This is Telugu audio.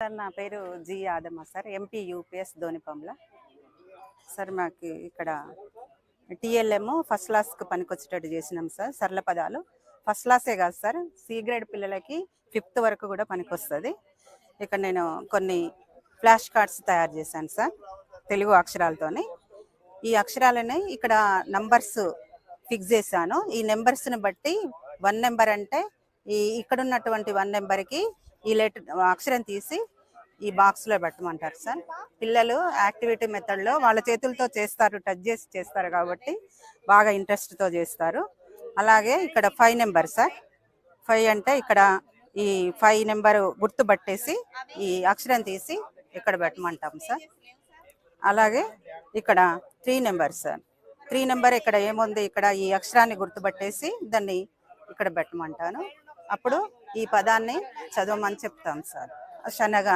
సార్ నా పేరు G Adamma sir, MP UPS Donipamla. Sir మాకు ఇక్కడ టీఎల్ఎం ఫస్ట్ క్లాస్కి పనికొచ్చేటట్టు చేసినాం సార్. సరళ పదాలు ఫస్ట్ క్లాసే కాదు సార్, సి గ్రేడ్ పిల్లలకి 5th వరకు కూడా పనికొస్తుంది. ఇక్కడ నేను కొన్ని ఫ్లాష్ కార్డ్స్ తయారు చేశాను సార్ తెలుగు అక్షరాలతోని. ఈ అక్షరాలని ఇక్కడ నంబర్స్ ఫిక్స్ చేశాను. ఈ నెంబర్స్ని బట్టి 1 నెంబర్ అంటే ఇక్కడ ఉన్నటువంటి 1 నెంబర్కి ఈ అక్షరం తీసి ఈ బాక్స్లో పెట్టమంటారు సార్. పిల్లలు యాక్టివిటీ మెథడ్లో వాళ్ళ చేతులతో చేస్తారు, టచ్ చేసి చేస్తారు కాబట్టి బాగా ఇంట్రెస్ట్తో చేస్తారు. అలాగే ఇక్కడ 5 నెంబర్ సార్. 5 అంటే ఇక్కడ ఈ 5 నెంబర్ గుర్తుపట్టేసి ఈ అక్షరం తీసి ఇక్కడ పెట్టమంటాం సార్. అలాగే ఇక్కడ 3 నెంబర్ సార్. 3 నెంబర్ ఇక్కడ ఏముంది, ఇక్కడ ఈ అక్షరాన్ని గుర్తుపట్టేసి దాన్ని ఇక్కడ పెట్టమంటాను. అప్పుడు ఈ పదాన్ని చదవమని చెప్తాం సార్. శనగ